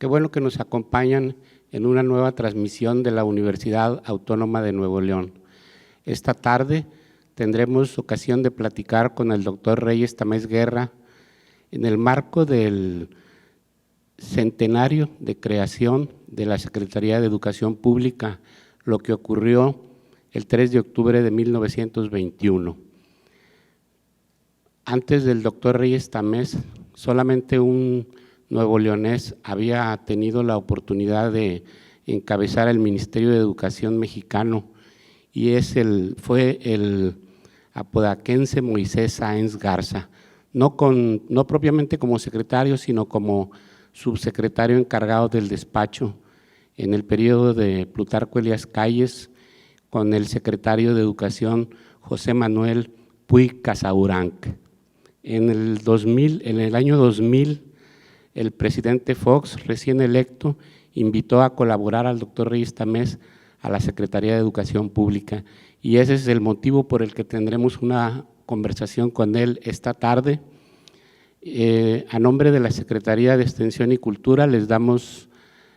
Qué bueno que nos acompañan en una nueva transmisión de la Universidad Autónoma de Nuevo León. Esta tarde tendremos ocasión de platicar con el doctor Reyes Tamés Guerra en el marco del centenario de creación de la Secretaría de Educación Pública, lo que ocurrió el 3 de octubre de 1921. Antes del doctor Reyes Tamés, solamente un nuevo leonés había tenido la oportunidad de encabezar el Ministerio de Educación mexicano y fue el apodaquense Moisés Sáenz Garza, no propiamente como secretario, sino como subsecretario encargado del despacho en el periodo de Plutarco Elías Calles, con el secretario de Educación José Manuel Puig Casaubonch. En el año 2000, el presidente Fox, recién electo, invitó a colaborar al doctor Reyes Tamés a la Secretaría de Educación Pública, y ese es el motivo por el que tendremos una conversación con él esta tarde. A nombre de la Secretaría de Extensión y Cultura les damos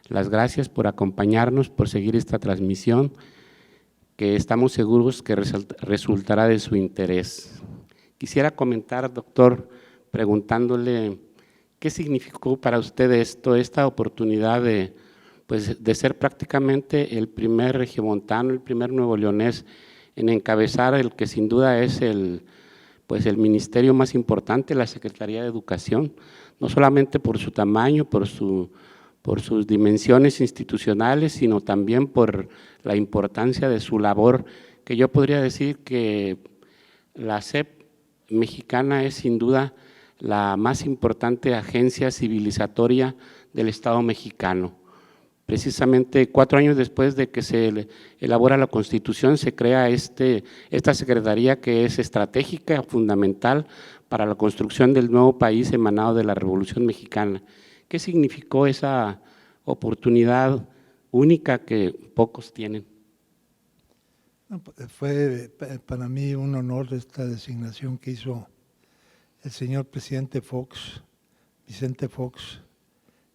las gracias por acompañarnos, por seguir esta transmisión, que estamos seguros que resultará de su interés. Quisiera comentar, doctor, preguntándole qué significó para usted esta oportunidad de ser prácticamente el primer regiomontano, el primer nuevo leonés en encabezar el que sin duda es el ministerio más importante, la Secretaría de Educación, no solamente por su tamaño, por sus dimensiones institucionales, sino también por la importancia de su labor, que yo podría decir que la SEP mexicana es sin duda la más importante agencia civilizatoria del Estado mexicano. Precisamente 4 años después de que se elabora la Constitución, se crea esta secretaría que es estratégica, fundamental para la construcción del nuevo país emanado de la Revolución Mexicana. ¿Qué significó esa oportunidad única que pocos tienen? Fue para mí un honor esta designación que hizo el señor presidente Fox, Vicente Fox,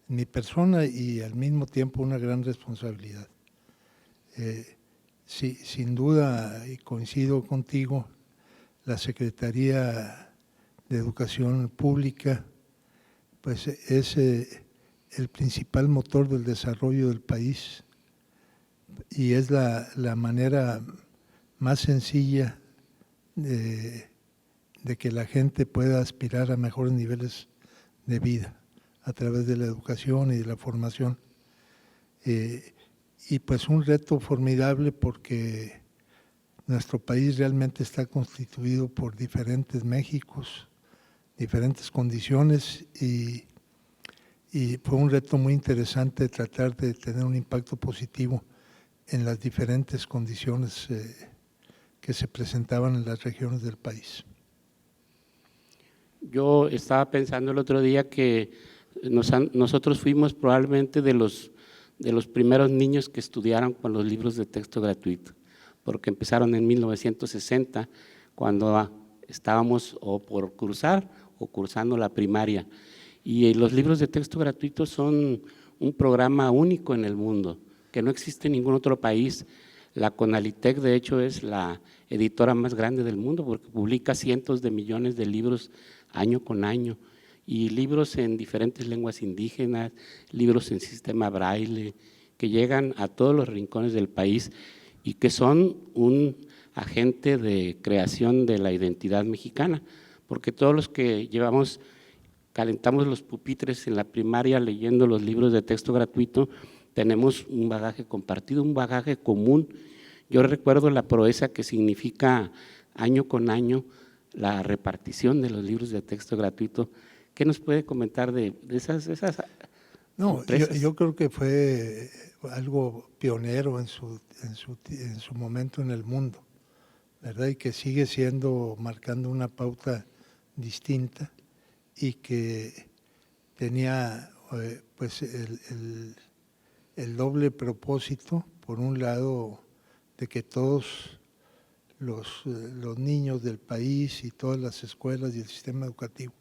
en mi persona, y al mismo tiempo una gran responsabilidad. Sí, sin duda, y coincido contigo, la Secretaría de Educación Pública pues es el principal motor del desarrollo del país y es la manera más sencilla de que la gente pueda aspirar a mejores niveles de vida a través de la educación y de la formación. Y pues un reto formidable porque nuestro país realmente está constituido por diferentes Méxicos, diferentes condiciones, y fue un reto muy interesante tratar de tener un impacto positivo en las diferentes condiciones que se presentaban en las regiones del país. Yo estaba pensando el otro día que nosotros fuimos probablemente de los primeros niños que estudiaron con los libros de texto gratuito, porque empezaron en 1960, cuando estábamos o por cruzar o cursando la primaria. Y los libros de texto gratuito son un programa único en el mundo, que no existe en ningún otro país. La Conalitec, de hecho, es la editora más grande del mundo porque publica cientos de millones de libros año con año, y libros en diferentes lenguas indígenas, libros en sistema braille, que llegan a todos los rincones del país y que son un agente de creación de la identidad mexicana, porque todos los que calentamos los pupitres en la primaria leyendo los libros de texto gratuito, tenemos un bagaje compartido, un bagaje común. Yo recuerdo la proeza que significa año con año la repartición de los libros de texto gratuito. ¿Qué nos puede comentar de esas No, empresas? yo creo que fue algo pionero en su momento en el mundo, ¿verdad? Y que sigue marcando una pauta distinta y que tenía pues el doble propósito, por un lado, de que todos los niños del país y todas las escuelas y el sistema educativo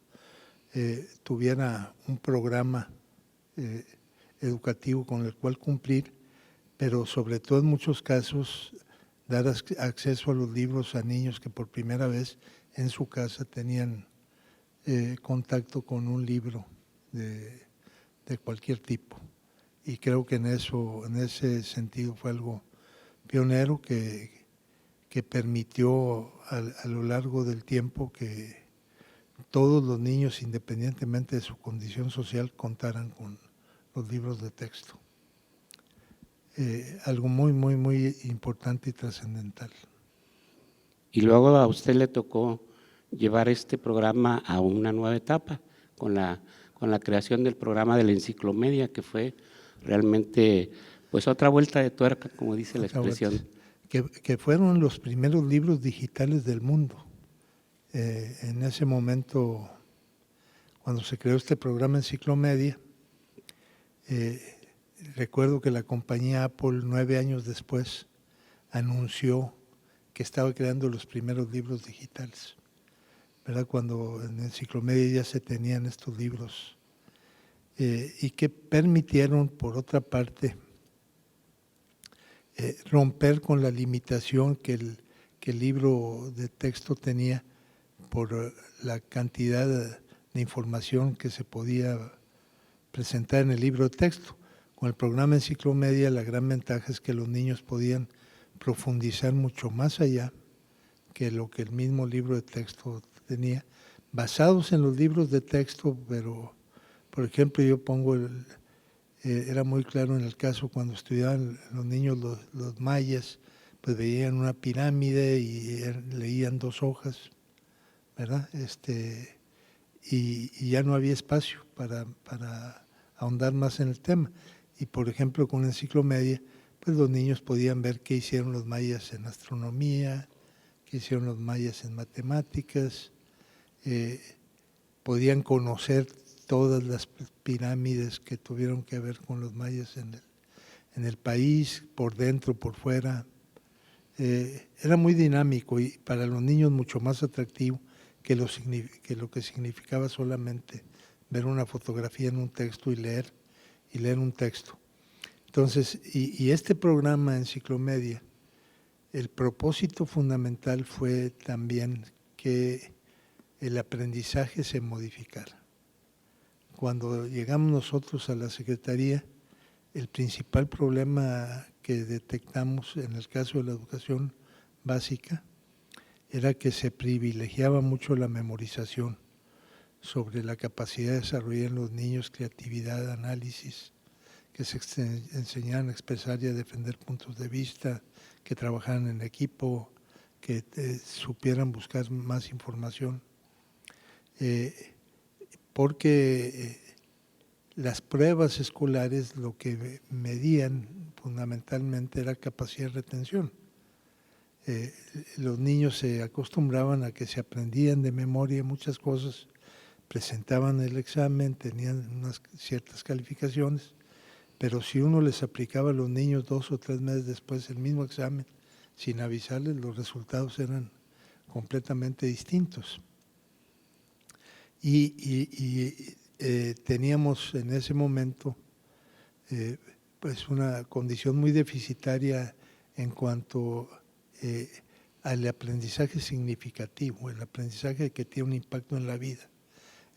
tuviera un programa educativo con el cual cumplir, pero sobre todo en muchos casos dar acceso a los libros a niños que por primera vez en su casa tenían contacto con un libro de cualquier tipo. Y creo que en ese sentido fue algo pionero que permitió a lo largo del tiempo que todos los niños, independientemente de su condición social, contaran con los libros de texto. Algo muy, muy, muy importante y trascendental. Y luego a usted le tocó llevar este programa a una nueva etapa con la creación del programa de la enciclomedia, que fue realmente pues otra vuelta de tuerca, como dice la expresión. Que fueron los primeros libros digitales del mundo. En ese momento, cuando se creó este programa Enciclomedia, recuerdo que la compañía Apple 9 años después anunció que estaba creando los primeros libros digitales, ¿verdad? Cuando en Enciclomedia ya se tenían estos libros y que permitieron, por otra parte, romper con la limitación que el libro de texto tenía por la cantidad de información que se podía presentar en el libro de texto. Con el programa Enciclomedia la gran ventaja es que los niños podían profundizar mucho más allá que lo que el mismo libro de texto tenía, basados en los libros de texto, pero por ejemplo yo pongo era muy claro en el caso cuando estudiaban los niños los mayas, pues veían una pirámide y leían 2 hojas, ¿verdad? Y ya no había espacio para ahondar más en el tema. Y por ejemplo con Enciclomedia, pues los niños podían ver qué hicieron los mayas en astronomía, qué hicieron los mayas en matemáticas, podían conocer todas las pirámides que tuvieron que ver con los mayas en el país, por dentro, por fuera. Era muy dinámico y para los niños mucho más atractivo que lo que significaba solamente ver una fotografía en un texto y leer un texto. Entonces, y este programa Enciclomedia, el propósito fundamental fue también que el aprendizaje se modificara. Cuando llegamos nosotros a la Secretaría, el principal problema que detectamos en el caso de la educación básica era que se privilegiaba mucho la memorización sobre la capacidad de desarrollar en los niños creatividad, análisis, que se enseñaran a expresar y a defender puntos de vista, que trabajaran en equipo, que supieran buscar más información. Porque las pruebas escolares lo que medían fundamentalmente era capacidad de retención. Los niños se acostumbraban a que se aprendían de memoria muchas cosas, presentaban el examen, tenían unas ciertas calificaciones, pero si uno les aplicaba a los niños 2 o 3 meses después el mismo examen, sin avisarles, los resultados eran completamente distintos. Y teníamos en ese momento pues una condición muy deficitaria en cuanto al aprendizaje significativo, el aprendizaje que tiene un impacto en la vida,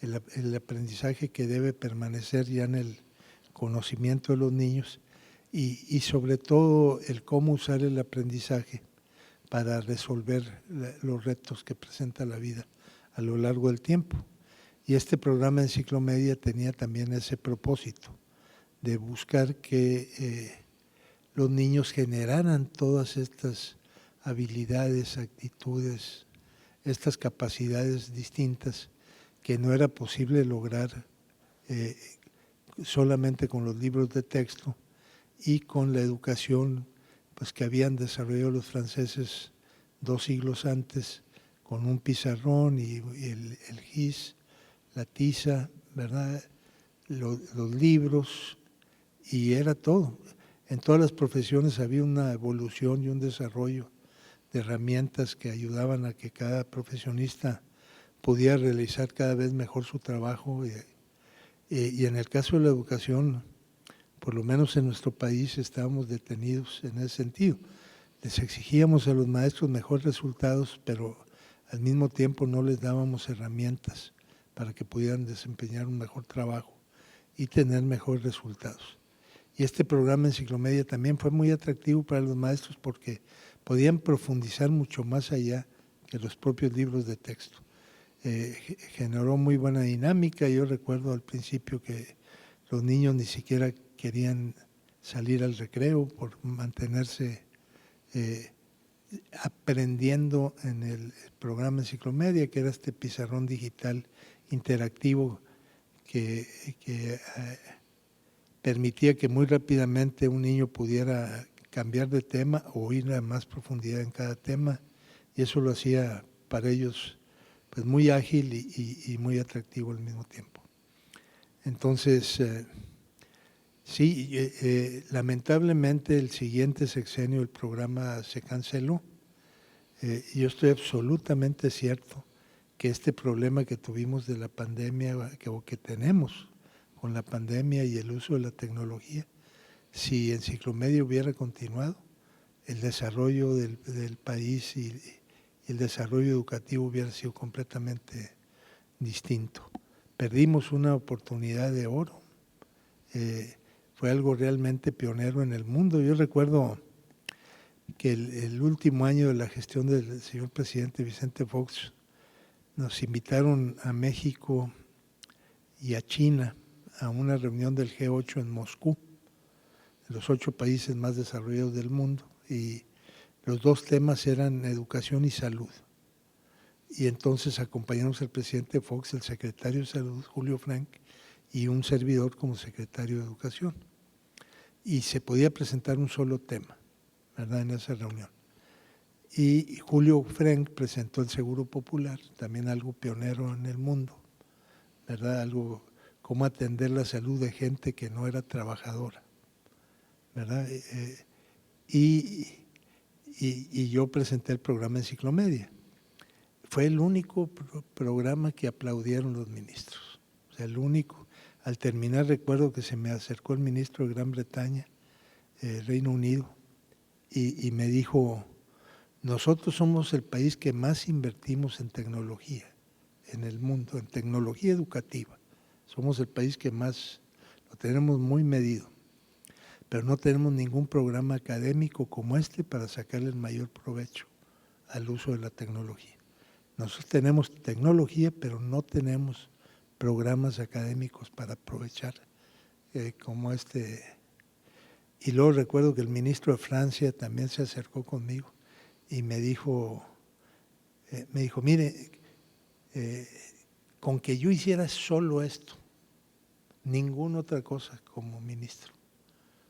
el aprendizaje que debe permanecer ya en el conocimiento de los niños y sobre todo el cómo usar el aprendizaje para resolver los retos que presenta la vida a lo largo del tiempo. Y este programa Enciclomedia tenía también ese propósito de buscar que los niños generaran todas estas habilidades, actitudes, estas capacidades distintas que no era posible lograr solamente con los libros de texto y con la educación pues, que habían desarrollado los franceses 2 siglos antes con un pizarrón y el gis, la tiza, ¿verdad? Los libros, y era todo. En todas las profesiones había una evolución y un desarrollo de herramientas que ayudaban a que cada profesionista pudiera realizar cada vez mejor su trabajo. Y en el caso de la educación, por lo menos en nuestro país estábamos detenidos en ese sentido. Les exigíamos a los maestros mejores resultados, pero al mismo tiempo no les dábamos herramientas para que pudieran desempeñar un mejor trabajo y tener mejores resultados. Y este programa Enciclomedia también fue muy atractivo para los maestros porque podían profundizar mucho más allá que los propios libros de texto. Generó muy buena dinámica. Yo recuerdo al principio que los niños ni siquiera querían salir al recreo por mantenerse aprendiendo en el programa Enciclomedia, que era este pizarrón digital interactivo que permitía que muy rápidamente un niño pudiera cambiar de tema o ir a más profundidad en cada tema, y eso lo hacía para ellos pues muy ágil y muy atractivo al mismo tiempo. Entonces, sí, lamentablemente el siguiente sexenio el programa se canceló. Yo estoy absolutamente cierto que este problema que tuvimos de la pandemia, o que tenemos con la pandemia y el uso de la tecnología, si Enciclomedia hubiera continuado, el desarrollo del país y el desarrollo educativo hubiera sido completamente distinto. Perdimos una oportunidad de oro. Fue algo realmente pionero en el mundo. Yo recuerdo que el último año de la gestión del señor presidente Vicente Fox nos invitaron a México y a China a una reunión del G8 en Moscú, los 8 países más desarrollados del mundo, y los 2 temas eran educación y salud. Y entonces acompañamos al presidente Fox, el secretario de Salud, Julio Frank, y un servidor como secretario de Educación. Y se podía presentar un solo tema, ¿verdad?, en esa reunión. Y Julio Frank presentó el Seguro Popular, también algo pionero en el mundo, ¿verdad?, algo cómo atender la salud de gente que no era trabajadora, ¿verdad? Y yo presenté el programa Enciclomedia. Fue el único programa que aplaudieron los ministros, o sea, el único. Al terminar recuerdo que se me acercó el ministro de Gran Bretaña, Reino Unido, y me dijo: nosotros somos el país que más invertimos en tecnología en el mundo, en tecnología educativa. Somos el país que más, lo tenemos muy medido, pero no tenemos ningún programa académico como este para sacarle el mayor provecho al uso de la tecnología. Nosotros tenemos tecnología, pero no tenemos programas académicos para aprovechar como este. Y luego recuerdo que el ministro de Francia también se acercó conmigo y me dijo, mire, con que yo hiciera solo esto, ninguna otra cosa como ministro.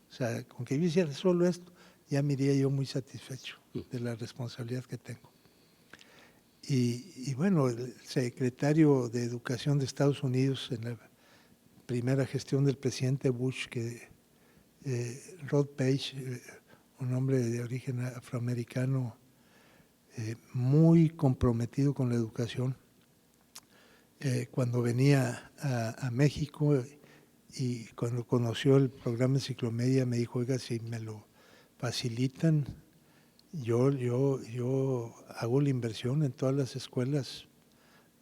O sea, con que yo hiciera solo esto, ya me iría yo muy satisfecho de la responsabilidad que tengo. Y bueno, el secretario de Educación de Estados Unidos en la primera gestión del presidente Bush, Rod Page, un hombre de origen afroamericano, muy comprometido con la educación, cuando venía a México y cuando conoció el programa Enciclomedia me dijo: oiga, si me lo facilitan, yo hago la inversión en todas las escuelas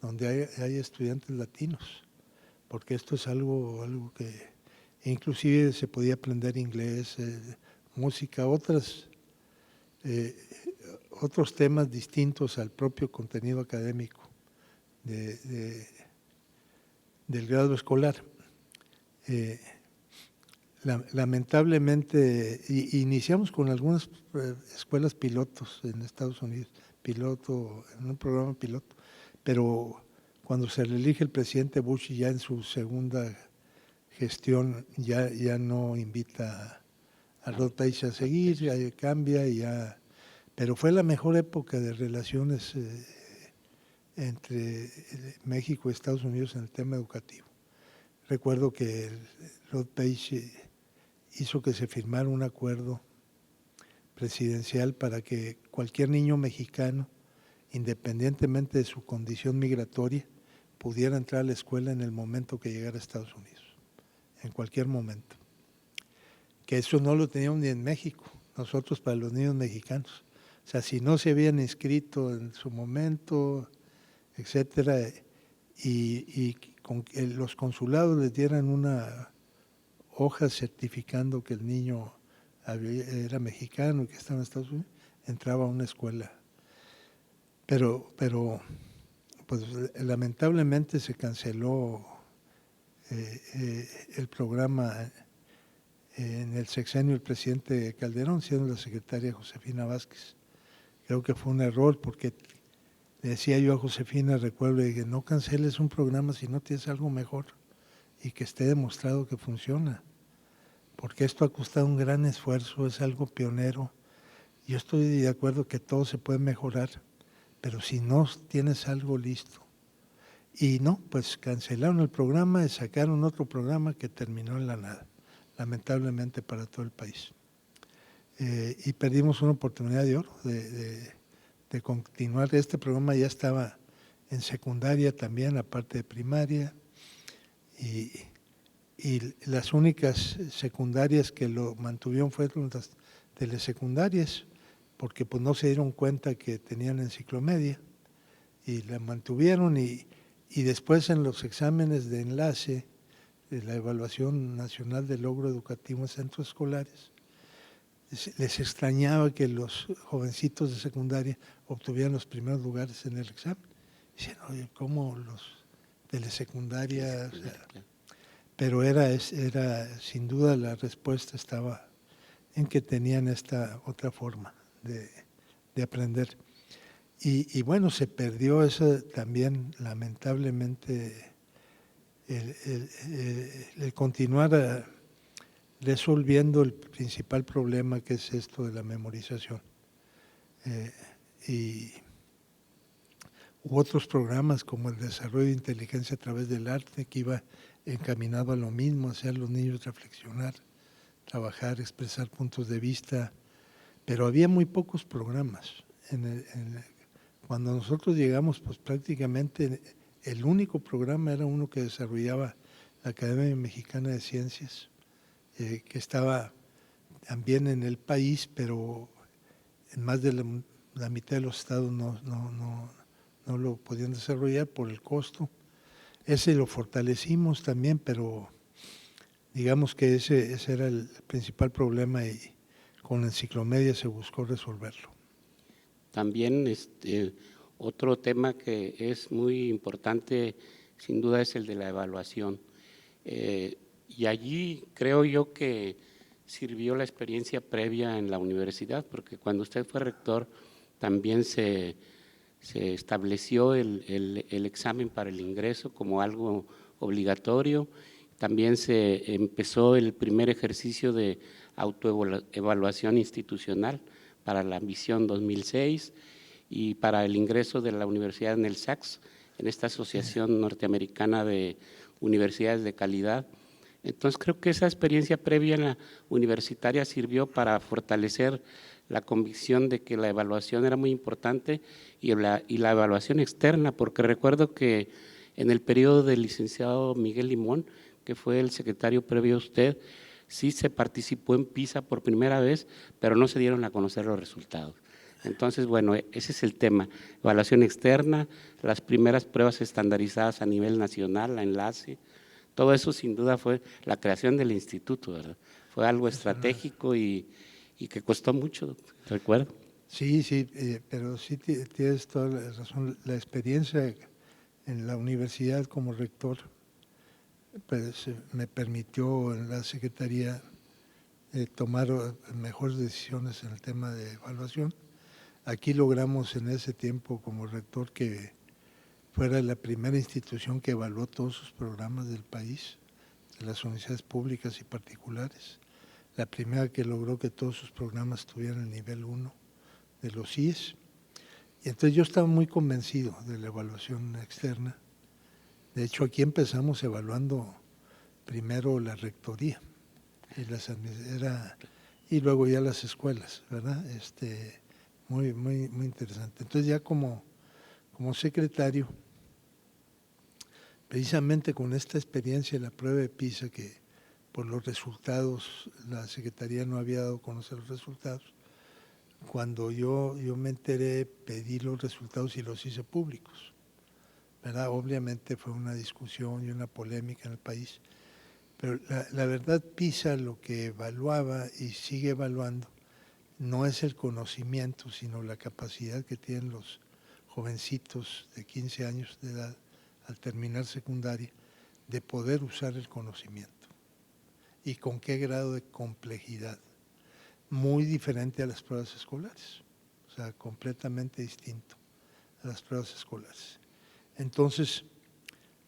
donde hay estudiantes latinos, porque esto es algo que inclusive se podía aprender inglés, música, otros temas distintos al propio contenido académico del grado escolar. Lamentablemente iniciamos con algunas escuelas pilotos en Estados Unidos, en un programa piloto, pero cuando se le elige el presidente Bush, ya en su segunda gestión ya no invita a Rod Page a seguir, ya cambia, pero fue la mejor época de relaciones entre México y Estados Unidos en el tema educativo. Recuerdo que Rod Page hizo que se firmara un acuerdo presidencial para que cualquier niño mexicano, independientemente de su condición migratoria, pudiera entrar a la escuela en el momento que llegara a Estados Unidos, en cualquier momento. que eso no lo teníamos ni en México, nosotros para los niños mexicanos. O sea, si no se habían inscrito en su momento, etcétera, y con que los consulados les dieran una hoja certificando que el niño era mexicano y que estaba en Estados Unidos, entraba a una escuela. Pero pues lamentablemente se canceló el programa en el sexenio del presidente Calderón, siendo la secretaria Josefina Vázquez. Creo que fue un error porque le decía yo a Josefina, recuerdo, que no canceles un programa si no tienes algo mejor y que esté demostrado que funciona, porque esto ha costado un gran esfuerzo, es algo pionero. Yo estoy de acuerdo que todo se puede mejorar, pero si no tienes algo listo. Y no, pues cancelaron el programa y sacaron otro programa que terminó en la nada, lamentablemente para todo el país. Y perdimos una oportunidad de oro de continuar. Este programa ya estaba en secundaria también, aparte de primaria, y las únicas secundarias que lo mantuvieron fueron las telesecundarias, porque pues no se dieron cuenta que tenían enciclomedia, y la mantuvieron, y después en los exámenes de enlace de la Evaluación Nacional de Logro Educativo en Centros Escolares, les extrañaba que los jovencitos de secundaria obtuvieran los primeros lugares en el examen. Dicen, oye, ¿cómo los de la secundaria? O sea, pero era sin duda la respuesta estaba en que tenían esta otra forma de aprender. Y bueno, se perdió eso también, lamentablemente, el continuar resolviendo el principal problema, que es esto de la memorización. Y hubo otros programas como el desarrollo de inteligencia a través del arte, que iba encaminado a lo mismo, hacer a los niños reflexionar, trabajar, expresar puntos de vista, pero había muy pocos programas. Cuando nosotros llegamos, pues prácticamente el único programa era uno que desarrollaba la Academia Mexicana de Ciencias, que estaba también en el país, pero en más de la mitad de los estados no lo podían desarrollar por el costo. Ese lo fortalecimos también, pero digamos que ese era el principal problema y con Enciclomedia se buscó resolverlo. También otro tema que es muy importante, sin duda, es el de la evaluación. Y allí creo yo que sirvió la experiencia previa en la universidad, porque cuando usted fue rector también se estableció el examen para el ingreso como algo obligatorio. También se empezó el primer ejercicio de autoevaluación institucional para la misión 2006 y para el ingreso de la universidad en el SACS, en esta Asociación Norteamericana de Universidades de Calidad. Entonces creo que esa experiencia previa en la universitaria sirvió para fortalecer la convicción de que la evaluación era muy importante y la evaluación externa, porque recuerdo que en el periodo del licenciado Miguel Limón, que fue el secretario previo a usted, sí se participó en PISA por primera vez, pero no se dieron a conocer los resultados. Entonces, bueno, ese es el tema, evaluación externa, las primeras pruebas estandarizadas a nivel nacional, la enlace, todo eso sin duda fue la creación del instituto, ¿verdad? Fue algo estratégico y que costó mucho, recuerdo. Sí, pero sí tienes toda la razón. La experiencia en la universidad como rector pues, me permitió en la Secretaría tomar mejores decisiones en el tema de evaluación. Aquí logramos en ese tiempo como rector que fuera la primera institución que evaluó todos sus programas del país, de las universidades públicas y particulares. La primera que logró que todos sus programas tuvieran el nivel 1 de los CIES. Y entonces yo estaba muy convencido de la evaluación externa. De hecho, aquí empezamos evaluando primero la rectoría y luego ya las escuelas, ¿verdad? Muy interesante. Entonces ya como secretario, precisamente con esta experiencia de la prueba de PISA que por los resultados, la Secretaría no había dado a conocer los resultados. Cuando yo me enteré, pedí los resultados y los hice públicos, ¿verdad? Obviamente fue una discusión y una polémica en el país, pero la verdad PISA lo que evaluaba y sigue evaluando no es el conocimiento, sino la capacidad que tienen los jovencitos de 15 años de edad al terminar secundaria de poder usar el conocimiento y con qué grado de complejidad. Muy diferente a las pruebas escolares, o sea, completamente distinto a las pruebas escolares. Entonces,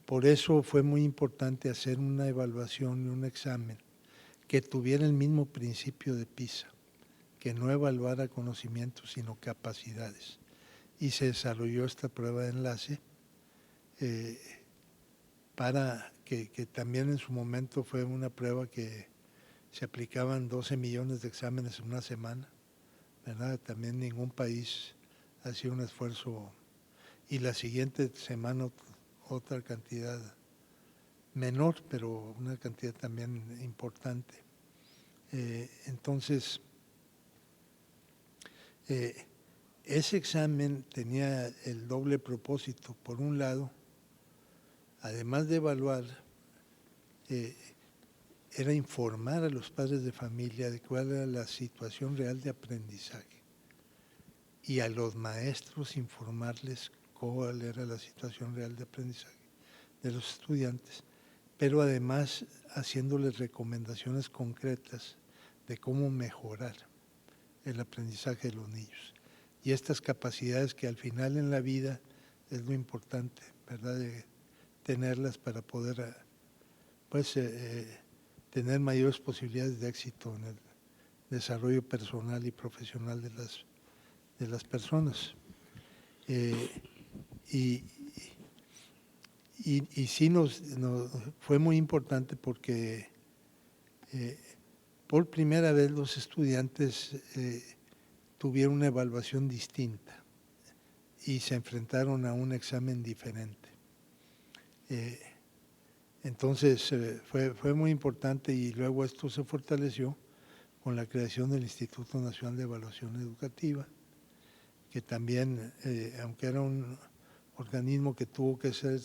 por eso fue muy importante hacer una evaluación y un examen que tuviera el mismo principio de PISA, que no evaluara conocimientos, sino capacidades. Y se desarrolló esta prueba de enlace para que también en su momento fue una prueba que se aplicaban 12 millones de exámenes en una semana, ¿verdad? También ningún país hacía un esfuerzo, y la siguiente semana otra cantidad menor, pero una cantidad también importante. Entonces, ese examen tenía el doble propósito. Por un lado, además de evaluar, era informar a los padres de familia de cuál era la situación real de aprendizaje y a los maestros informarles cuál era la situación real de aprendizaje de los estudiantes, pero además haciéndoles recomendaciones concretas de cómo mejorar el aprendizaje de los niños. Y estas capacidades que al final en la vida es lo importante, ¿verdad?, de tenerlas para poder tener mayores posibilidades de éxito en el desarrollo personal y profesional de las personas. Y sí nos fue muy importante porque por primera vez los estudiantes tuvieron una evaluación distinta y se enfrentaron a un examen diferente. Entonces fue muy importante, y luego esto se fortaleció con la creación del Instituto Nacional de Evaluación Educativa, que también, aunque era un organismo que tuvo que ser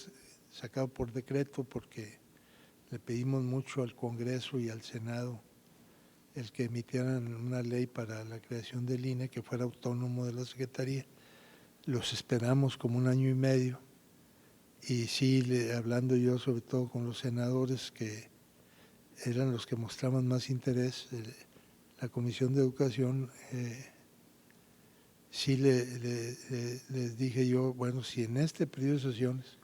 sacado por decreto porque le pedimos mucho al Congreso y al Senado el que emitieran una ley para la creación del INE que fuera autónomo de la Secretaría. Los esperamos como 1 año y medio, y sí, hablando yo sobre todo con los senadores, que eran los que mostraban más interés, la Comisión de Educación, sí les dije yo, bueno, si en este periodo de sesiones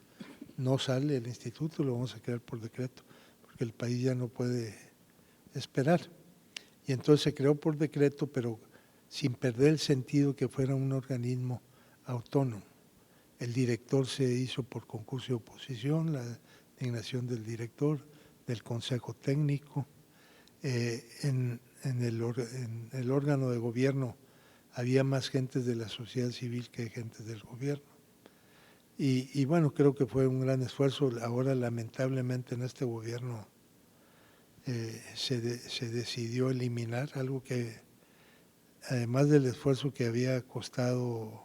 no sale el instituto, lo vamos a crear por decreto, porque el país ya no puede esperar. Y entonces se creó por decreto, pero sin perder el sentido que fuera un organismo autónomo. El director se hizo por concurso de oposición, la designación del director, del consejo técnico. En el órgano de gobierno había más gentes de la sociedad civil que gentes del gobierno. Y bueno, creo que fue un gran esfuerzo. Ahora, lamentablemente, en este gobierno se decidió eliminar algo que, además del esfuerzo que había costado,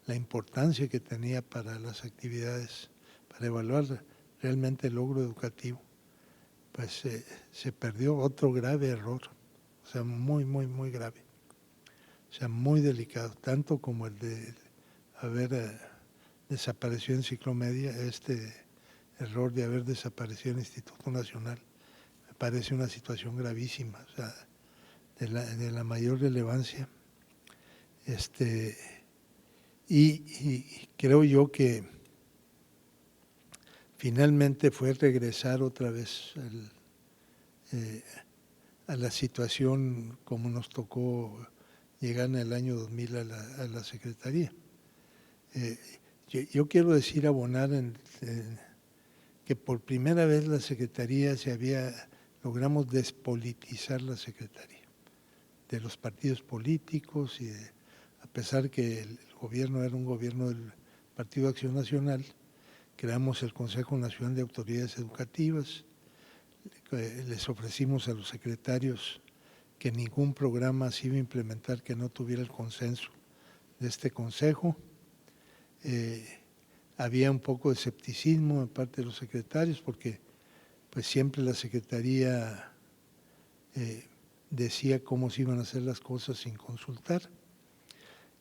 la importancia que tenía para las actividades, para evaluar realmente el logro educativo, pues se perdió. Otro grave error, o sea, muy, muy, muy grave, o sea, muy delicado, tanto como el de haber desaparecido Enciclomedia. Este error de haber desaparecido el Instituto Nacional me parece una situación gravísima, o sea, de la mayor relevancia. Y creo yo que finalmente fue regresar otra vez a la situación como nos tocó llegar en el año 2000 a la Secretaría. Yo quiero decir, abonar que por primera vez la Secretaría logramos despolitizar la Secretaría de los partidos políticos, y a pesar que el gobierno era un gobierno del Partido Acción Nacional, creamos el Consejo Nacional de Autoridades Educativas, les ofrecimos a los secretarios que ningún programa se iba a implementar que no tuviera el consenso de este consejo. Había un poco de escepticismo en parte de los secretarios porque pues siempre la Secretaría decía cómo se iban a hacer las cosas sin consultar.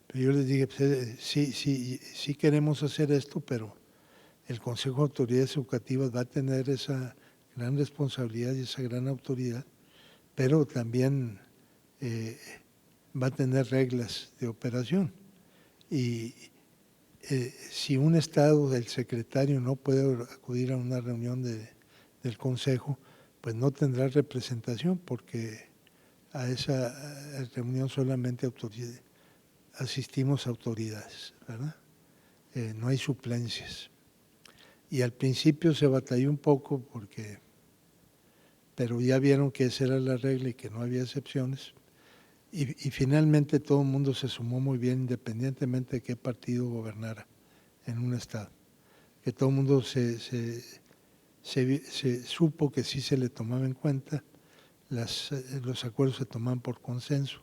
Pero yo les dije, pues, sí queremos hacer esto, pero el Consejo de Autoridades Educativas va a tener esa gran responsabilidad y esa gran autoridad, pero también va a tener reglas de operación. Y si un Estado, el secretario, no puede acudir a una reunión del Consejo, pues no tendrá representación, porque a esa reunión solamente asistimos autoridades, ¿verdad? No hay suplencias. Y al principio se batalló un poco pero ya vieron que esa era la regla y que no había excepciones. Y finalmente todo el mundo se sumó muy bien, independientemente de qué partido gobernara en un estado. Que todo el mundo se supo que sí se le tomaba en cuenta, los acuerdos se tomaban por consenso.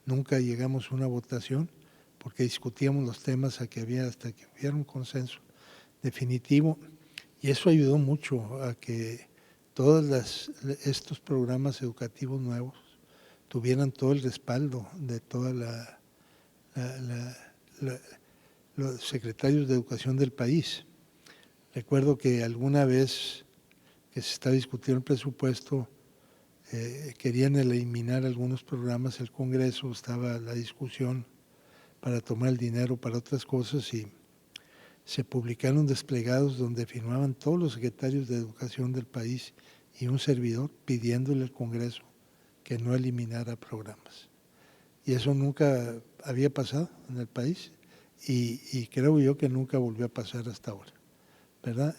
Nunca llegamos a una votación porque discutíamos los temas hasta que hubiera un consenso definitivo, y eso ayudó mucho a que todos estos programas educativos nuevos tuvieran todo el respaldo de toda los secretarios de educación del país. Recuerdo que alguna vez que se estaba discutiendo el presupuesto, querían eliminar algunos programas, el Congreso, estaba la discusión para tomar el dinero para otras cosas y se publicaron desplegados donde firmaban todos los secretarios de educación del país y un servidor pidiéndole al Congreso que no eliminara programas. Y eso nunca había pasado en el país y creo yo que nunca volvió a pasar hasta ahora, ¿verdad?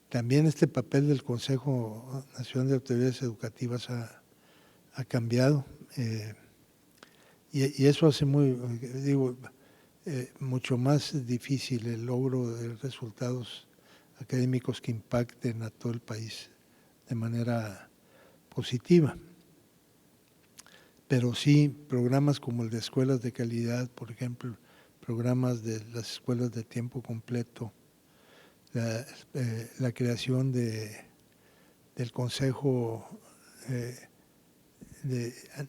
También este papel del Consejo Nacional de Autoridades Educativas ha cambiado y eso hace mucho más difícil el logro de resultados académicos que impacten a todo el país de manera positiva. Pero sí, programas como el de escuelas de calidad, por ejemplo, programas de las escuelas de tiempo completo, la creación del Consejo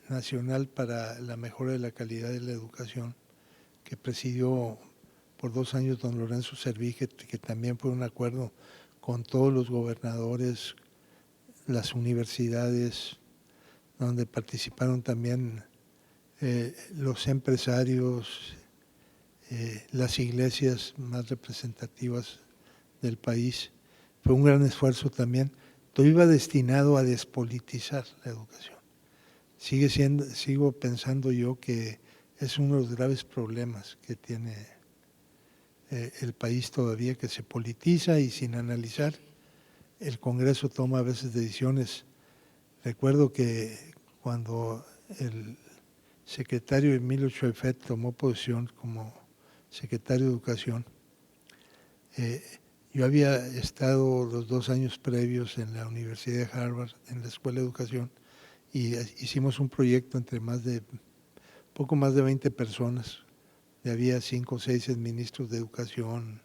Nacional para la Mejora de la Calidad de la Educación, que presidió por 2 años don Lorenzo Servige, que también fue un acuerdo con todos los gobernadores, las universidades, donde participaron también los empresarios, las iglesias más representativas del país. Fue un gran esfuerzo también. Todo iba destinado a despolitizar la educación. Sigo pensando yo que es uno de los graves problemas que tiene el país todavía, que se politiza y sin analizar. El Congreso toma a veces decisiones. Recuerdo que cuando el secretario Emilio Choifet tomó posesión como secretario de Educación, yo había estado los 2 años previos en la Universidad de Harvard, en la Escuela de Educación, y hicimos un proyecto entre poco más de 20 personas. Había 5 o 6 ministros de Educación,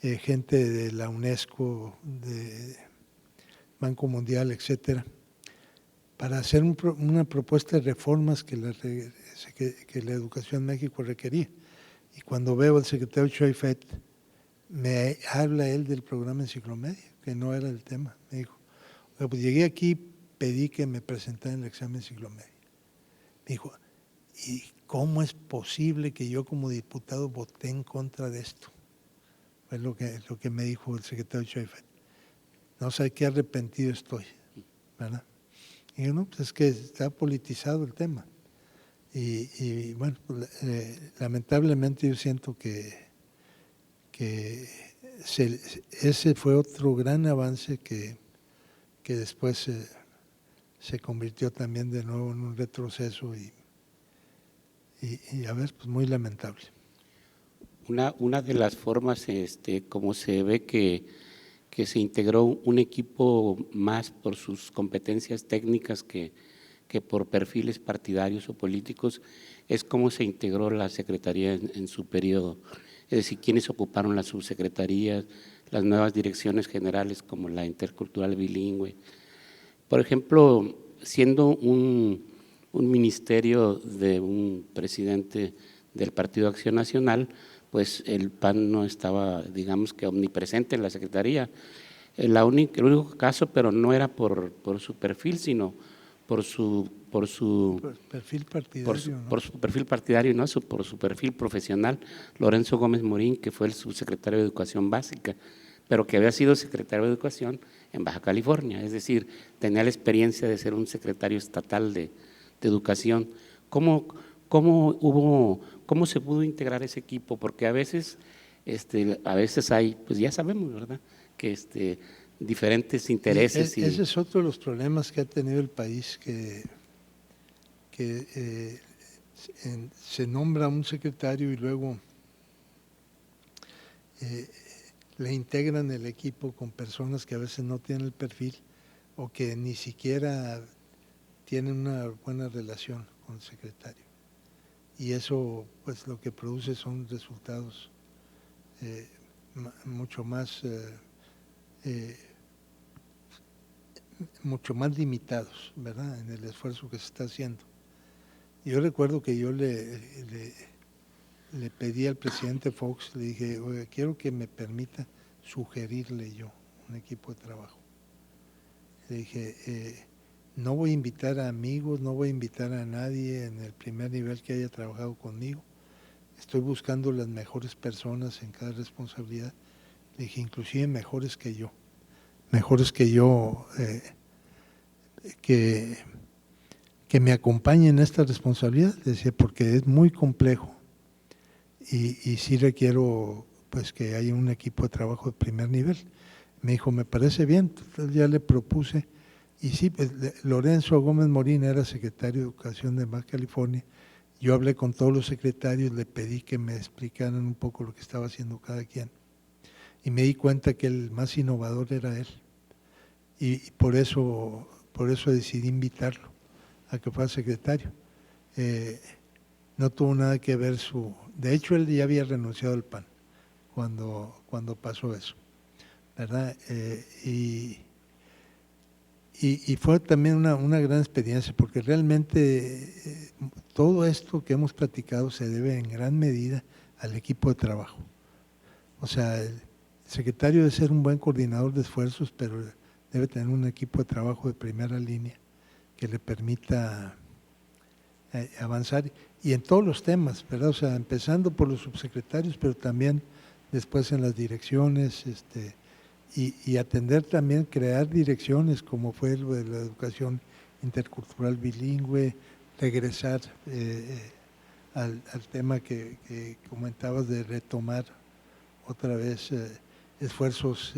gente de la UNESCO, de Banco Mundial, etcétera, para hacer una propuesta de reformas que la educación en México requería. Y cuando veo al secretario Choifet, me habla él del programa Enciclomedia, que no era el tema. Me dijo, pues llegué aquí, pedí que me presentaran el examen Enciclomedia. Me dijo, ¿y cómo es posible que yo como diputado voté en contra de esto? Fue lo que me dijo el secretario Choifet. No sé qué arrepentido estoy, ¿verdad? Y yo, no, pues es que está politizado el tema. Y bueno, pues, lamentablemente yo siento que ese fue otro gran avance que después se convirtió también de nuevo en un retroceso y a ver, pues muy lamentable. Una de las formas como se ve que que se integró un equipo más por sus competencias técnicas que por perfiles partidarios o políticos, es cómo se integró la Secretaría en su periodo. Es decir, quiénes ocuparon las subsecretarías, las nuevas direcciones generales como la intercultural bilingüe. Por ejemplo, siendo un ministerio de un presidente del Partido Acción Nacional, pues el PAN no estaba, digamos que omnipresente en la Secretaría. El único caso, pero no era por su perfil, sino por su perfil partidario, ¿no? por su perfil partidario, no por su perfil profesional, Lorenzo Gómez Morín, que fue el subsecretario de Educación Básica, pero que había sido secretario de Educación en Baja California, es decir, tenía la experiencia de ser un secretario estatal de Educación. ¿Cómo se pudo integrar ese equipo? Porque a veces hay, pues ya sabemos, ¿verdad?, que diferentes intereses. Ese es otro de los problemas que ha tenido el país, que se nombra un secretario y luego le integran el equipo con personas que a veces no tienen el perfil o que ni siquiera tienen una buena relación con el secretario. Y eso, pues, lo que produce son resultados mucho más limitados, ¿verdad?, en el esfuerzo que se está haciendo. Yo recuerdo que yo le pedí al presidente Fox, le dije, oye, quiero que me permita sugerirle yo un equipo de trabajo. Le dije, no voy a invitar a amigos, no voy a invitar a nadie en el primer nivel que haya trabajado conmigo. Estoy buscando las mejores personas en cada responsabilidad. Le dije, inclusive mejores que yo, que me acompañen en esta responsabilidad, decía, porque es muy complejo y sí requiero, pues, que haya un equipo de trabajo de primer nivel. Me dijo, me parece bien. Entonces ya le propuse, y sí, pues, Lorenzo Gómez Morín era secretario de Educación de Baja California. Yo hablé con todos los secretarios, le pedí que me explicaran un poco lo que estaba haciendo cada quien, y me di cuenta que el más innovador era él, y por eso decidí invitarlo a que fuera secretario. No tuvo nada que ver de hecho, él ya había renunciado al PAN cuando pasó eso, ¿verdad? Y fue también una gran experiencia, porque realmente todo esto que hemos platicado se debe en gran medida al equipo de trabajo. O sea, el secretario debe ser un buen coordinador de esfuerzos, pero debe tener un equipo de trabajo de primera línea que le permita avanzar, y en todos los temas, ¿verdad? O sea, empezando por los subsecretarios, pero también después en las direcciones, y atender también, crear direcciones, como fue lo de la educación intercultural bilingüe, regresar al tema que comentabas de retomar otra vez esfuerzos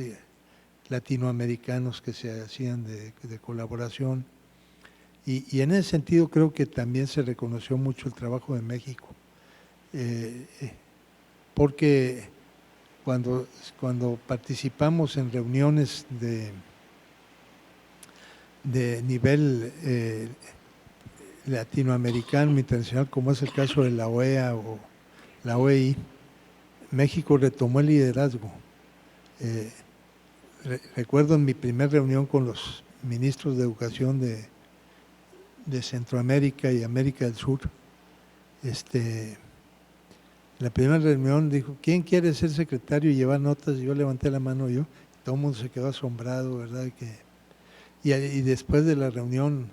latinoamericanos que se hacían de colaboración. Y en ese sentido creo que también se reconoció mucho el trabajo de México, porque cuando participamos en reuniones de nivel latinoamericano, internacional, como es el caso de la OEA o la OEI, México retomó el liderazgo. Recuerdo en mi primera reunión con los ministros de Educación de Centroamérica y América del Sur, la primera reunión dijo, ¿quién quiere ser secretario y llevar notas? Y yo levanté la mano, todo el mundo se quedó asombrado, ¿verdad? Y después de la reunión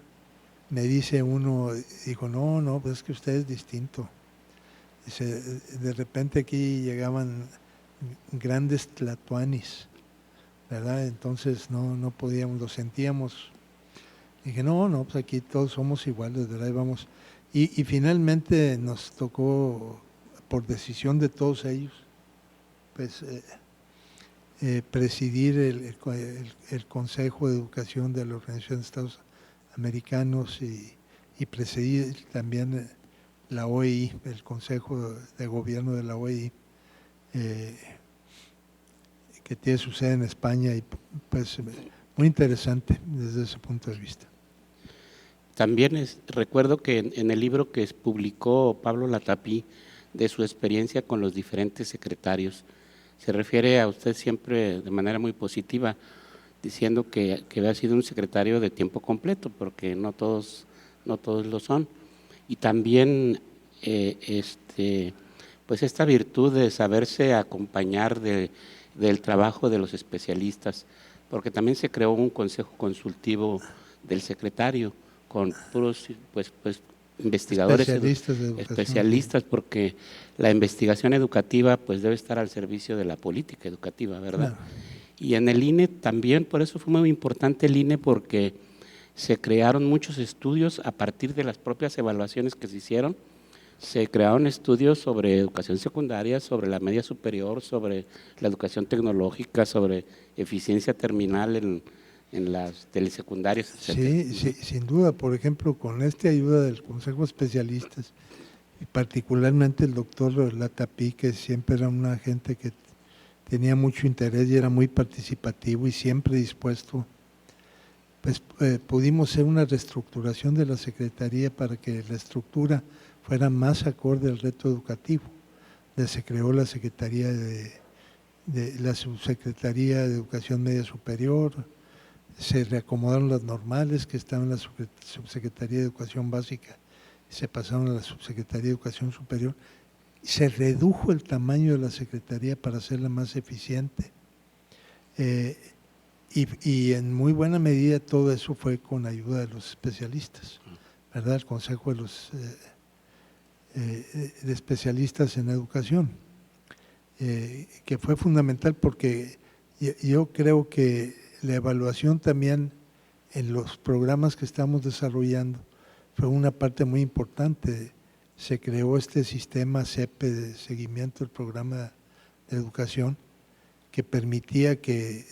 me dice uno, dijo, no, pues es que usted es distinto. Dice, de repente aquí llegaban grandes tlatoanis, ¿verdad? Entonces no podíamos, lo sentíamos. Dije, no, pues aquí todos somos iguales, ¿verdad? Y finalmente nos tocó, por decisión de todos ellos, pues presidir el Consejo de Educación de la Organización de Estados Americanos y presidir también la OEI, el Consejo de Gobierno de la OEI, que tiene su sede en España y pues muy interesante desde ese punto de vista. También recuerdo que en el libro que publicó Pablo Latapí de su experiencia con los diferentes secretarios, se refiere a usted siempre de manera muy positiva, diciendo que había sido un secretario de tiempo completo, porque no todos lo son. Y también pues esta virtud de saberse acompañar del trabajo de los especialistas, porque también se creó un consejo consultivo del secretario con puros pues investigadores especialistas, porque la investigación educativa pues debe estar al servicio de la política educativa, ¿verdad? Claro. Y en el INE también, por eso fue muy importante el INE, porque se crearon muchos estudios a partir de las propias evaluaciones que se hicieron. Se crearon estudios sobre educación secundaria, sobre la media superior, sobre la educación tecnológica, sobre eficiencia terminal en las telesecundarias, etc. Sí, sin duda. Por ejemplo, con esta ayuda del Consejo de Especialistas, y particularmente el doctor Latapí, que siempre era una gente que tenía mucho interés y era muy participativo y siempre dispuesto, pues pudimos hacer una reestructuración de la Secretaría para que la estructura fuera más acorde al reto educativo. Se creó la Secretaría de la Subsecretaría de Educación Media Superior, se reacomodaron las normales que estaban en la Subsecretaría de Educación Básica, se pasaron a la Subsecretaría de Educación Superior, se redujo el tamaño de la Secretaría para hacerla más eficiente. Y en muy buena medida todo eso fue con ayuda de los especialistas, ¿verdad? El Consejo de los de especialistas en educación, que fue fundamental porque yo creo que la evaluación también en los programas que estamos desarrollando fue una parte muy importante. Se creó este sistema CEPE de seguimiento del programa de educación que permitía que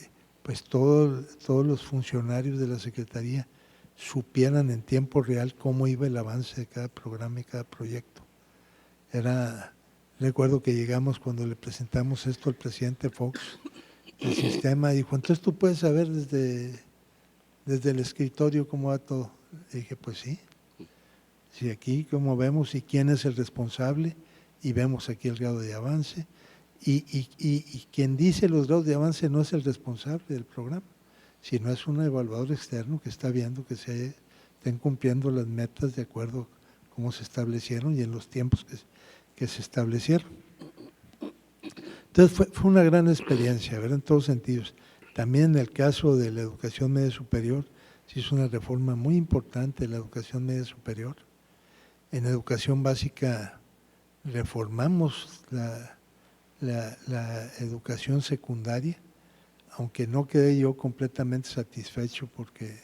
pues todos los funcionarios de la Secretaría supieran en tiempo real cómo iba el avance de cada programa y cada proyecto. Recuerdo que llegamos cuando le presentamos esto al presidente Fox, el sistema dijo, entonces tú puedes saber desde el escritorio cómo va todo. Le dije, pues sí, aquí como vemos y quién es el responsable y vemos aquí el grado de avance y quien dice los grados de avance no es el responsable del programa, sino es un evaluador externo que está viendo que se estén cumpliendo las metas de acuerdo a cómo se establecieron y en los tiempos que se establecieron. Entonces fue una gran experiencia, ¿verdad? En todos sentidos. También en el caso de la educación media superior, se hizo una reforma muy importante de la educación media superior. En educación básica reformamos la educación secundaria, aunque no quedé yo completamente satisfecho porque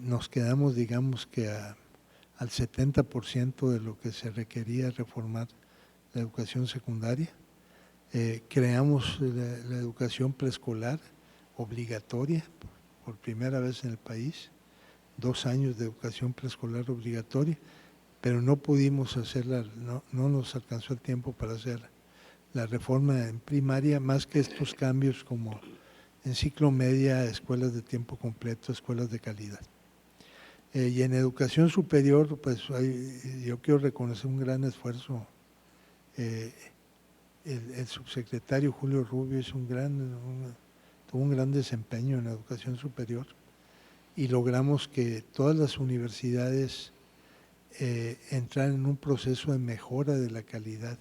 nos quedamos, digamos que al 70% de lo que se requería reformar la educación secundaria. Creamos la educación preescolar obligatoria por primera vez en el país, 2 años de educación preescolar obligatoria, pero no pudimos hacerla, no nos alcanzó el tiempo para hacer la reforma en primaria, más que estos cambios como en ciclo media, escuelas de tiempo completo, escuelas de calidad. Y en educación superior, pues yo quiero reconocer un gran esfuerzo. El subsecretario Julio Rubio tuvo un gran desempeño en la educación superior y logramos que todas las universidades entraran en un proceso de mejora de la calidad,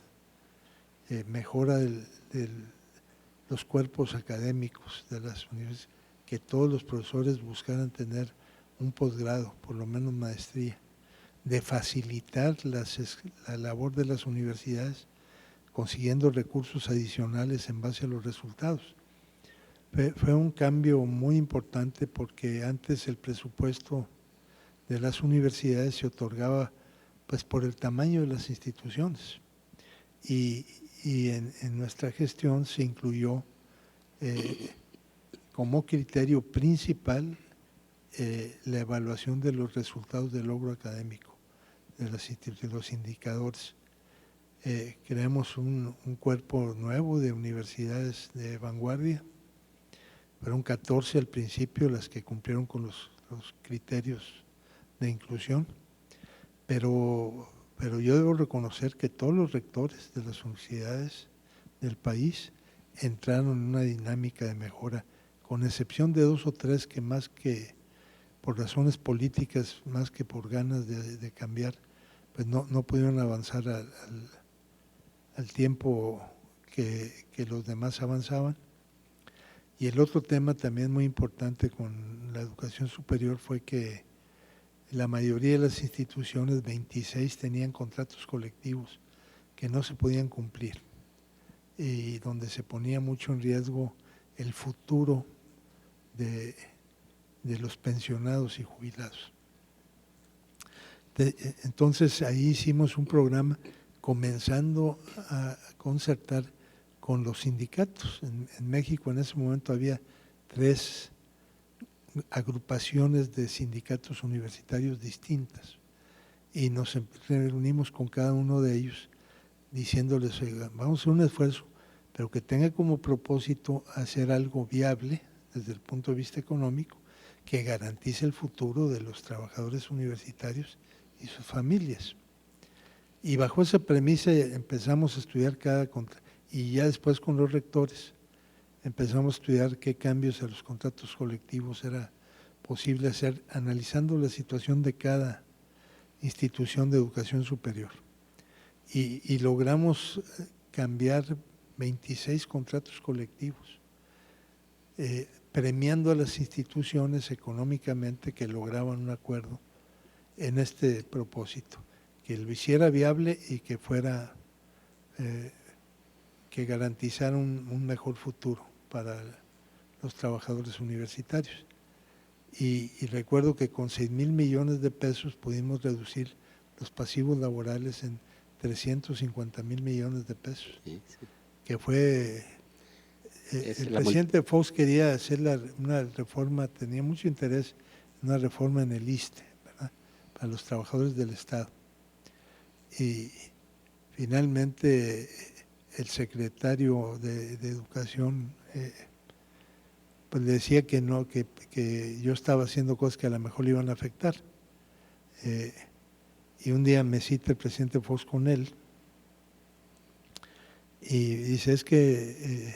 mejora de los cuerpos académicos de las universidades, que todos los profesores buscaran tener un posgrado, por lo menos maestría, de facilitar la labor de las universidades consiguiendo recursos adicionales en base a los resultados. Fue un cambio muy importante porque antes el presupuesto de las universidades se otorgaba pues por el tamaño de las instituciones y en nuestra gestión se incluyó como criterio principal la evaluación de los resultados del logro académico, de los indicadores. Creamos un cuerpo nuevo de universidades de vanguardia fueron 14 al principio las que cumplieron con los criterios de inclusión, pero yo debo reconocer que todos los rectores de las universidades del país entraron en una dinámica de mejora, con excepción de 2 o 3 que más que por razones políticas, más que por ganas de cambiar, pues no pudieron avanzar al tiempo que los demás avanzaban. Y el otro tema también muy importante con la educación superior fue que la mayoría de las instituciones, 26, tenían contratos colectivos que no se podían cumplir y donde se ponía mucho en riesgo el futuro de los pensionados y jubilados. Entonces ahí hicimos un programa comenzando a concertar con los sindicatos. En México en ese momento había 3 agrupaciones de sindicatos universitarios distintas y nos reunimos con cada uno de ellos diciéndoles, vamos a hacer un esfuerzo, pero que tenga como propósito hacer algo viable desde el punto de vista económico, que garantice el futuro de los trabajadores universitarios y sus familias. Y bajo esa premisa empezamos a estudiar y ya después con los rectores empezamos a estudiar qué cambios a los contratos colectivos era posible hacer, analizando la situación de cada institución de educación superior. Y logramos cambiar 26 contratos colectivos, premiando a las instituciones económicamente que lograban un acuerdo en este propósito, que lo hiciera viable y que fuera, que garantizara un mejor futuro para los trabajadores universitarios. Y recuerdo que con 6,000 millones de pesos pudimos reducir los pasivos laborales en 350,000 millones de pesos, sí. Que fue… el presidente Fox quería hacer una reforma, tenía mucho interés en una reforma en el ISSSTE, ¿verdad?, para los trabajadores del Estado. Y finalmente el secretario de Educación pues le decía que no, que yo estaba haciendo cosas que a lo mejor le iban a afectar. Y un día me cita el presidente Fox con él y dice, es que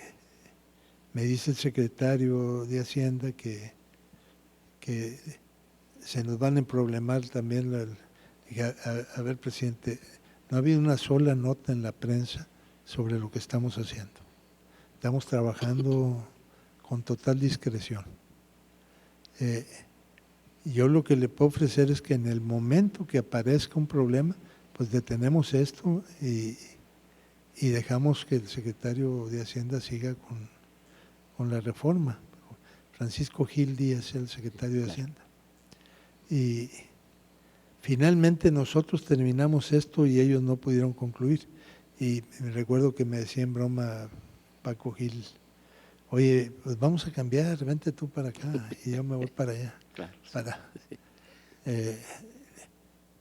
me dice el secretario de Hacienda que se nos van a emproblemar también. Dije, a ver, presidente, no ha habido una sola nota en la prensa sobre lo que estamos haciendo. Estamos trabajando con total discreción. Yo lo que le puedo ofrecer es que en el momento que aparezca un problema, pues detenemos esto y dejamos que el secretario de Hacienda siga con la reforma. Francisco Gil Díaz, el secretario de Hacienda. Y finalmente nosotros terminamos esto y ellos no pudieron concluir. Y me recuerdo que me decía en broma Paco Gil, oye, pues vamos a cambiar, vente tú para acá y yo me voy para allá. Claro.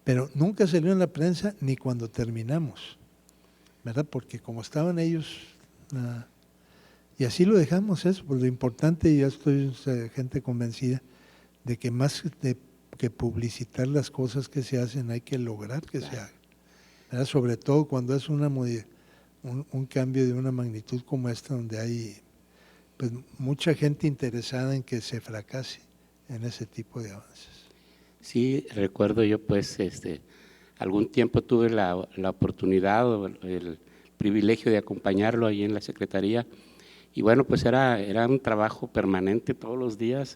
Pero nunca salió en la prensa ni cuando terminamos, ¿verdad? Porque como estaban ellos, y así lo dejamos eso, pues lo importante, y ya estoy gente convencida, de que más que publicitar las cosas que se hacen, hay que lograr que se hagan, ¿verdad? Sobre todo cuando es un cambio de una magnitud como esta, donde hay pues mucha gente interesada en que se fracase en ese tipo de avances. Sí, recuerdo yo pues algún tiempo tuve la oportunidad o el privilegio de acompañarlo ahí en la Secretaría y bueno, pues era un trabajo permanente todos los días,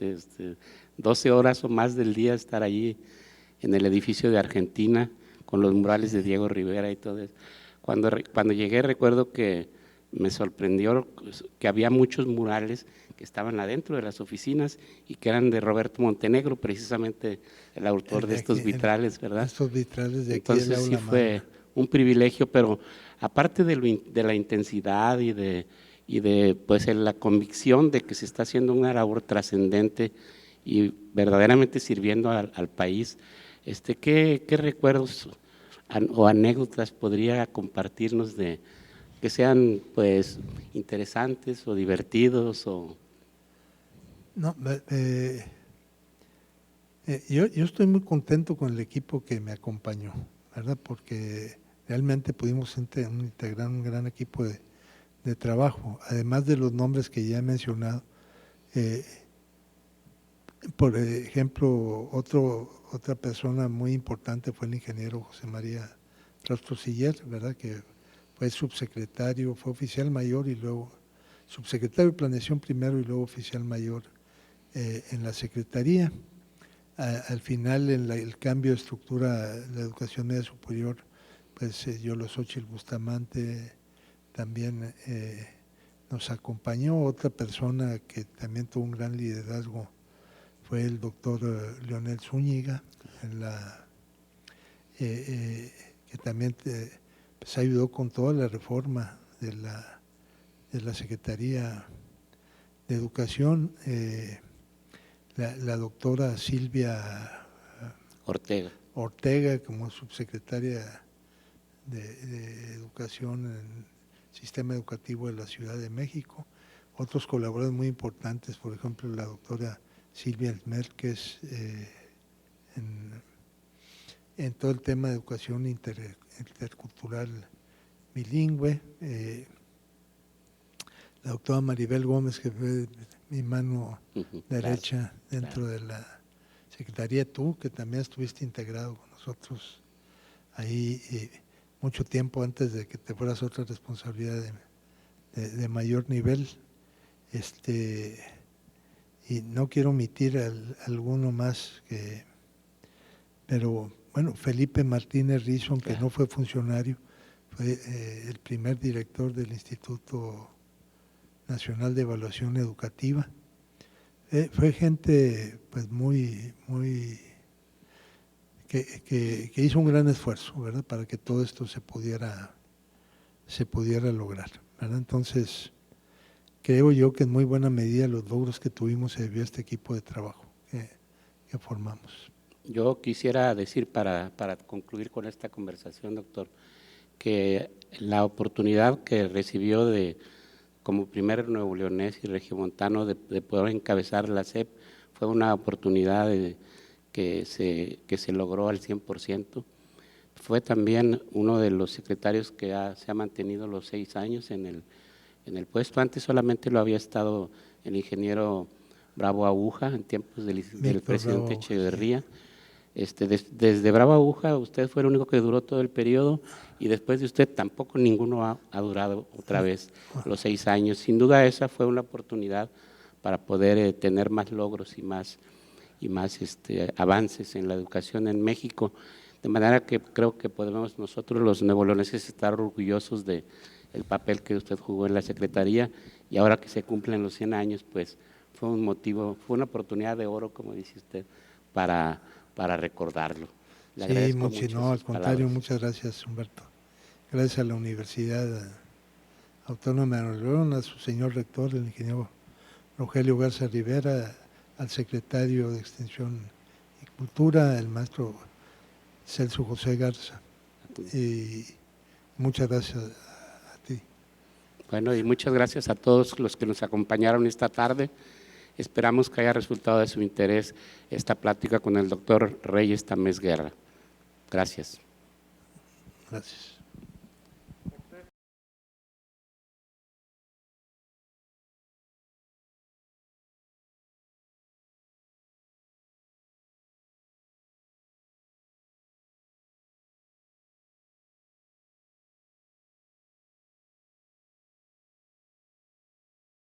12 horas o más del día estar allí en el edificio de Argentina con los murales de Diego Rivera y todo eso. Cuando llegué recuerdo que me sorprendió que había muchos murales que estaban adentro de las oficinas y que eran de Roberto Montenegro, precisamente el autor de estos vitrales, ¿verdad? Estos vitrales de aquí. Entonces sí fue un privilegio, pero aparte de la intensidad y de pues la convicción de que se está haciendo una labor trascendente y verdaderamente sirviendo al país, ¿qué recuerdos o anécdotas podría compartirnos que sean pues interesantes o divertidos? No, yo estoy muy contento con el equipo que me acompañó, ¿verdad? Porque realmente pudimos integrar un gran equipo de trabajo, además de los nombres que ya he mencionado. Por ejemplo, otra persona muy importante fue el ingeniero José María Rostro Siller, ¿verdad? Que fue subsecretario, fue oficial mayor y luego subsecretario de Planeación primero y luego oficial mayor en la Secretaría. Al final, en el cambio de estructura de la educación media superior, pues Xochitl Bustamante también nos acompañó. Otra persona que también tuvo un gran liderazgo fue el doctor Leonel Zúñiga, que también pues ayudó con toda la reforma de la Secretaría de Educación. La doctora Silvia Ortega como subsecretaria de Educación en el Sistema Educativo de la Ciudad de México. Otros colaboradores muy importantes, por ejemplo, la doctora Silvia Mérquez en todo el tema de educación intercultural bilingüe. La doctora Maribel Gómez, que fue mi mano derecha dentro de la Secretaría, tú, que también estuviste integrado con nosotros ahí mucho tiempo antes de que te fueras a otra responsabilidad de mayor nivel. Y no quiero omitir alguno más, pero bueno, Felipe Martínez Rizo, aunque no fue funcionario, fue el primer director del Instituto Nacional de Evaluación Educativa. Fue gente pues muy que hizo un gran esfuerzo, ¿verdad?, para que todo esto se pudiera lograr, ¿verdad? Entonces, creo yo que en muy buena medida los logros que tuvimos se debió a este equipo de trabajo que formamos. Yo quisiera decir para concluir con esta conversación, doctor, que la oportunidad que recibió como primer nuevo leonés y regiomontano de poder encabezar la SEP fue una oportunidad que se logró al 100%. Fue también uno de los secretarios que se ha mantenido los 6 años en el puesto. Antes solamente lo había estado el ingeniero Bravo Aguja en tiempos del presidente Echeverría. Desde Bravo Aguja usted fue el único que duró todo el periodo y después de usted tampoco ninguno ha durado otra vez los 6 años. Sin duda esa fue una oportunidad para poder tener más logros y más avances en la educación en México, de manera que creo que podemos nosotros los nuevoleoneses estar orgullosos del papel que usted jugó en la Secretaría, y ahora que se cumplen los 100 años, pues fue una oportunidad de oro, como dice usted, para recordarlo. Sí, no, al contrario, muchas gracias, Humberto. Gracias a la Universidad Autónoma de Nuevo León, a su señor rector, el ingeniero Rogelio Garza Rivera, al secretario de Extensión y Cultura, el maestro Celso José Garza. Y muchas gracias a ti. Bueno, y muchas gracias a todos los que nos acompañaron esta tarde. Esperamos que haya resultado de su interés esta plática con el doctor Reyes Tamés Guerra. Gracias. Gracias.